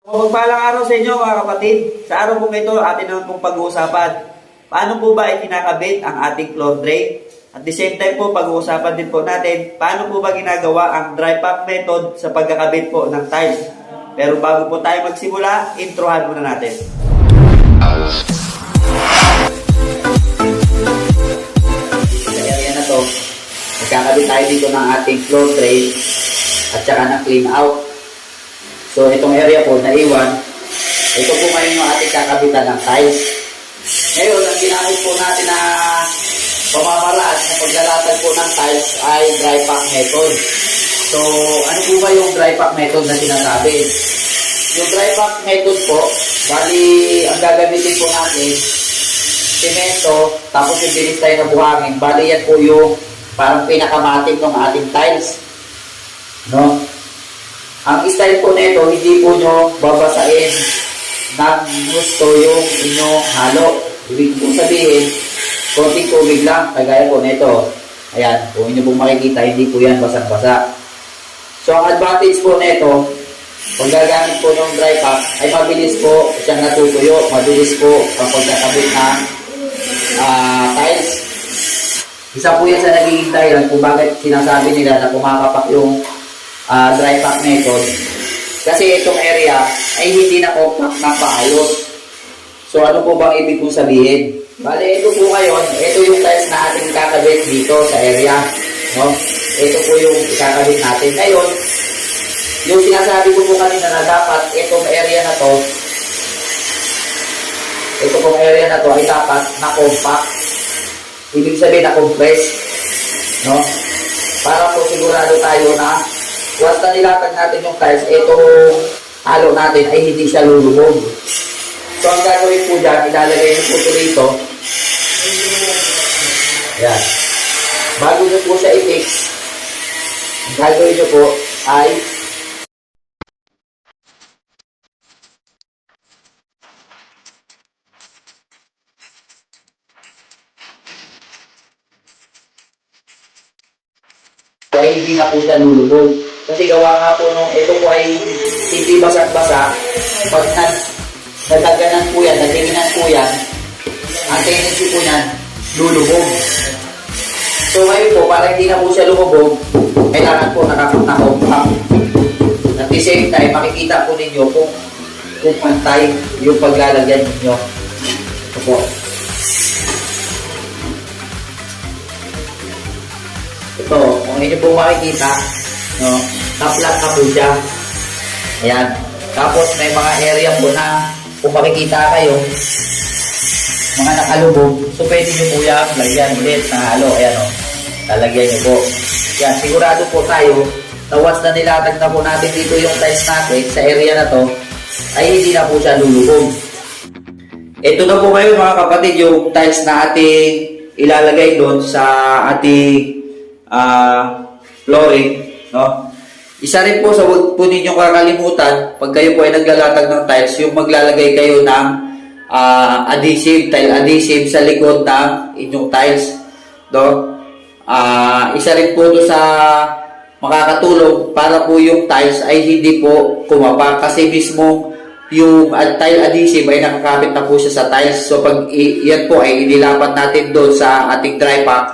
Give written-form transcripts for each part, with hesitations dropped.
Magpalang araw sa inyo mga kapatid. Sa araw po ito, atin naman pong pag-uusapan. Paano po ba ikinakabit ang ating floor drain? At the same time po, pag-uusapan din po natin, paano po ba ginagawa ang dry pack method sa pagkakabit po ng tiles? Pero bago po tayo magsimula, introhan muna natin. Sa area na to, magkakabit tayo dito ng ating floor drain at saka na clean out. So, itong area po, naiwan. Ito po ngayon yung ating kakabitan ng tiles. Ngayon, ang ginamit po natin na pamamaraan na paglalatag po ng tiles ay dry pack method. So, ano po ba yung dry pack method na sinasabi? Yung dry pack method po, bali, ang gagamitin po natin, semento, tapos yung bilis tayo na buhangin. Bali, yan po yung parang pinakamating ng ating tiles. No? Ang style po nito, hindi po nyo babasain ng gusto yung inyong halo. Ibig po sabihin, konting tubig lang, kagaya po nito. Ayan, kung inyo pong makikita, hindi po yan basang-basa. So, ang advantage po nito, pag gagamit po ng dry pack, ay mabilis po siyang natutuyo. Mabilis po ang pagkakabit ng tiles. Isa po yan sa nagiging dahilan kung bakit sinasabi nila na kumakapak yung dry pack method, kasi itong area ay hindi na compact na paayos. So ano po bang ibig kong sabihin? Bale, ito po ngayon, ito yung tiles na ating kakabit dito sa area, no? Ito po yung kakabit natin ngayon. Yung sinasabi ko po kanina na dapat itong area na to, ito pong area na to ay dapat na compact, ibig sabihin na compress, no? Para po sigurado tayo na once na nilatag natin yung tiles, itong halo natin ay hindi siya lulubog. So, ang gagawin po dyan, ilalagay nyo po ito dito. Ayan. Bago nyo po siya i-fix, ang gagawin nyo po ay hindi na po siya lulubog. Kasi gawa nga po nung ito po ay hindi basa-basa. Pag nadaganan po yan, natinginan po yan, ang tendency po yan, lulubog. So ngayon po, para hindi na po siya lumubog, kailangan po nakakompact. At the same time, makikita po ninyo kung pantay yung paglalagyan ninyo. Ito po. Ito, kung inyo po makikita, no, na-flat na po siya. Ayan. Tapos may mga area po na kung makikita kayo, mga nakalubog, so pwede nyo po yan lagyan ulit na halo. Ayan o, lalagyan nyo po. Yan, sigurado po tayo na once na nilatag na po natin dito yung tiles natin sa area na to, ay hindi na po siya lulubog. Ito na po ngayon mga kapatid, yung tiles na ating ilalagay doon sa ating flooring, no? Isa rin po sa huwag po ninyong kakalimutan pag kayo po ay naglalatag ng tiles, yung maglalagay kayo ng adhesive, tile adhesive sa likod ng inyong tiles, no? Isa rin po ito sa makakatulong para po yung tiles ay hindi po kumapa, kasi mismo yung tile adhesive ay nakakapit na po siya sa tiles. So pag yan po ay inilapat natin doon sa ating dry pack,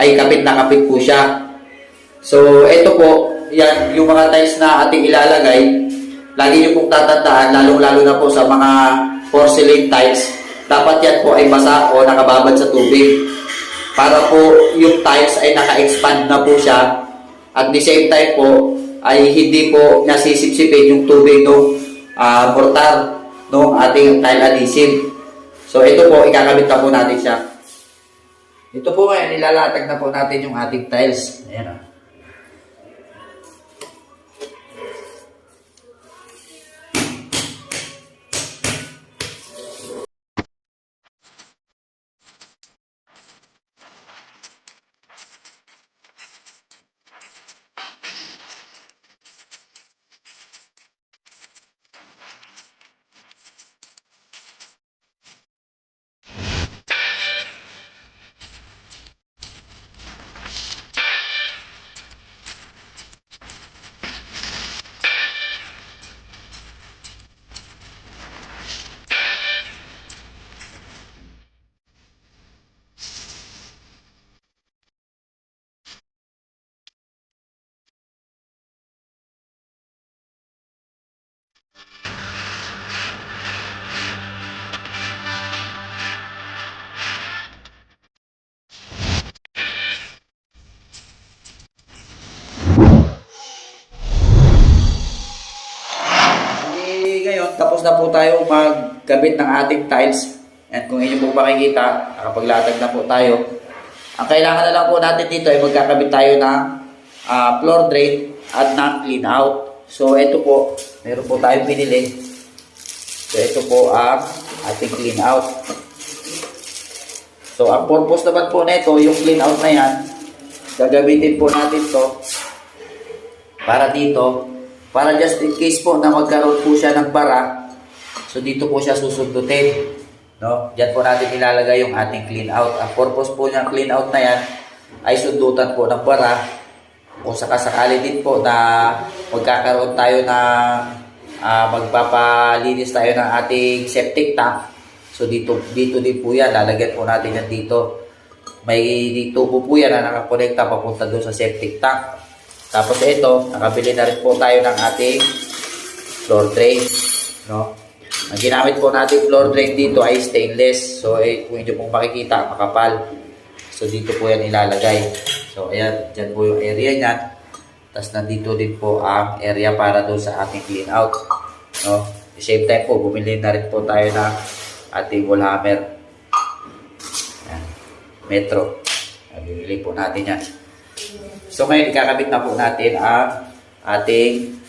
ay kapit na kapit po siya. So, ito po, yan, yung mga tiles na ating ilalagay, lagi nyo pong tatandaan, lalong-lalo na po sa mga porcelain tiles, dapat yan po ay basa o nakababad sa tubig. Para po yung tiles ay naka-expand na po siya, at the same time po, ay hindi po nasisipsipin yung tubig ng mortar ng ating tile adhesive. So, ito po, ikakabit na po natin siya. Ito po ngayon, nilalatag na po natin yung ating tiles. Ayan o. ngayon, tapos na po tayo magkabit ng ating tiles. And kung inyo po makikita, nakapaglatag na po tayo. Ang kailangan na lang po natin dito ay magkakabit tayo ng floor drain at ng clean out. So ito po, meron po tayong pinili. So ito po ang ating clean out. So ang purpose naman po nito, yung clean out na yan, gagamitin po natin to para dito. Para just in case po na magkaroon po siya ng bara, so dito po siya susundutin. No? Diyan po natin ilalagay yung ating clean out. Ang purpose po ng clean out na yan ay sundutan po ng bara. Kung sakasakali din po na magkakaroon tayo ng magpapalinis tayo ng ating septic tank. So dito din po yan, lalagyan po natin yan dito. May tubo po yan na nakakonekta papunta doon sa septic tank. Tapos ito, nakabili na rin po tayo ng ating floor drain. No? Ang ginamit po natin floor drain dito ay stainless. So kung hindi pong makikita, makapal. So dito po yan ilalagay. So ayan, dyan po yung area niyan. Tapos nandito din po ang area para doon sa ating clean out. No? At the same time po, bumili na rin po tayo ng ating wall hammer. Ayan, metro. Bibili po natin yan. So ngayon, ikakabit na po natin ang ating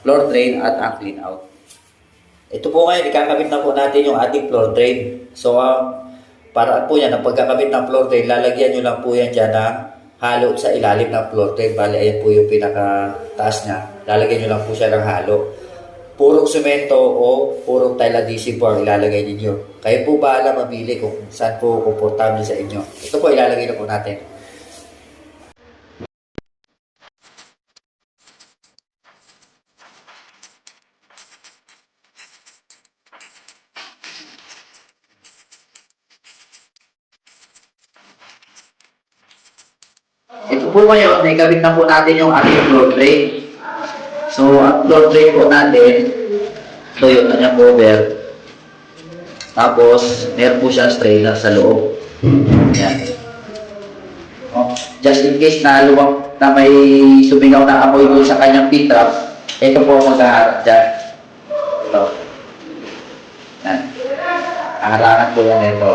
floor drain at ang clean out. Ito po ngayon, ikakabit na po natin yung ating floor drain. So paraan po yan, ang pagkakabit ng floor drain, lalagyan nyo lang po yan dyan na halo sa ilalim ng floor drain. Bali, ayan po yung pinakataas niya. Lalagyan nyo lang po siya ng halo. Purong semento o purong tile adhesive po ang ilalagay ninyo. Kayo po bahala mamili kung saan po komportable sa inyo. Ito po, ilalagay na po natin. Ito po ngayon, naikabit na po natin yung ating floor drain. So, ang floor drain po natin, ito yung kanyang cover. Tapos, meron po siya strainer sa loob. Yan. Just in case na luwag na may sumigaw na amoy doon sa kanyang pit-trap, ito po ang maghaharap dyan. Ito. Yan. Harangan po yan ito.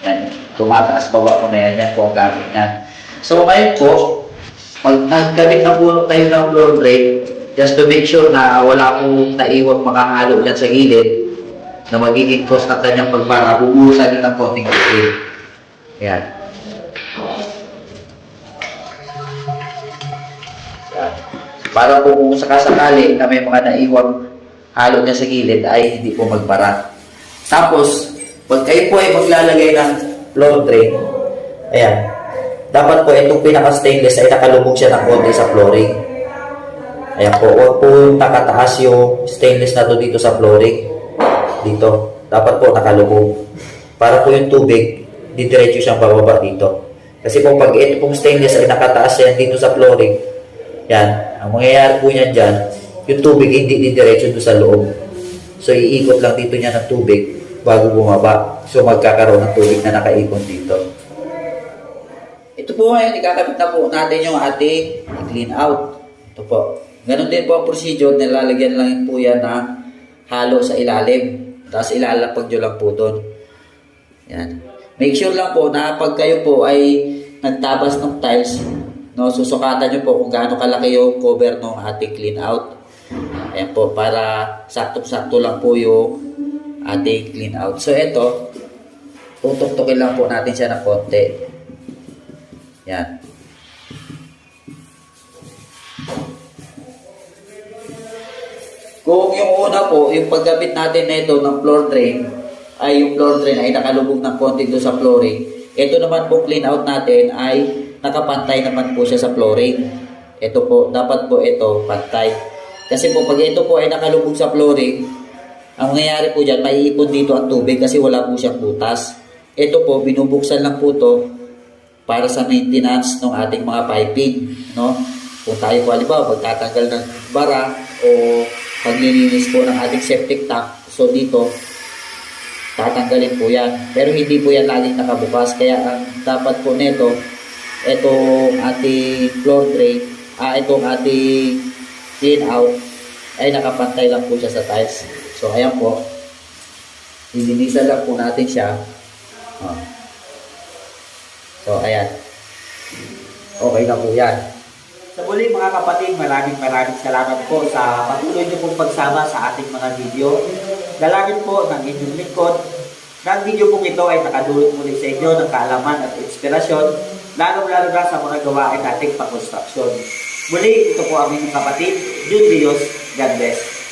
Yan. Tumataas baba po na yan. Yan po ang gamit niyan. So ngayon po, magkabit na po tayo ng floor drain just to make sure na wala pong naiwag makahalo dyan sa gilid na magiging cause ng kanyang pagbara. Bubuhusan ng konting tubig. Yan. Yan. Para po kung sakasakali na may mga naiwag halo dyan sa gilid ay hindi po magbara. Tapos, pag kayo po ay maglalagay ng floor drain, ayan, dapat po itong pinaka-stainless ay nakalubog siya ng konti sa flooring. Ayan po, huwag po nakataas yung stainless na to dito sa flooring. Dito, dapat po nakalubog. Para po yung tubig, didiretso siyang bababa dito. Kasi po pag ito pong stainless ay nakataas yan dito sa flooring, yan, ang mangyayari po niyan dyan, yung tubig hindi didiretso doon sa loob. So iikot lang dito niya ng tubig bago bumaba. So magkakaroon ng tubig na nakaikot dito. Ito po ngayon, ikakabit na po natin yung ating clean out. Ito po. Ganon din po ang procedure, nilalagyan lang po yan ng halo sa ilalim. Tapos ilalapag nyo lang po doon. Yan. Make sure lang po na pag kayo po ay nagtabas ng tiles, no, susukatan nyo po kung gaano kalaki yung cover ng ating clean out. Ayan po, para sakto-sakto lang po yung ating clean out. So ito, tutok-tukin lang po natin siya ng konti. Yan. Kung yung una po, yung pagkabit natin na ito ng floor drain, ay yung floor drain ay nakalubog ng konti doon sa flooring. Ito naman po clean out natin ay nakapantay naman po siya sa flooring. Ito po, dapat po ito pantay. Kasi po pag ito po ay nakalubog sa flooring, ang mangyayari po dyan, maiipon dito ang tubig kasi wala po siyang butas. Ito po, binubuksan lang po to para sa maintenance ng ating mga piping, no? Kung tayo po, halimbawa, pagtatanggal ng bara o paglilinis po ng ating septic tank, so dito, tatanggalin po yan. Pero hindi po yan laging nakabukas, kaya ang dapat po nito, itong ating floor drain, itong ating clean out ay nakapantay lang po siya sa tiles. So ayan po, lilinisan lang po natin siya. Oh. So ayan, okay na po yan. Sa muli mga kapatid, maraming salamat po sa patuloy niyo pong pagsama sa ating mga video. Dalangin po ng inyong lingkod na ang video pong ito ay nakadulot muli sa inyo ng kaalaman at inspirasyon, lalo-lalo na sa mga gawain nating pang-construction. Muli, ito po ang inyong kapatid, Jun Rios. God bless.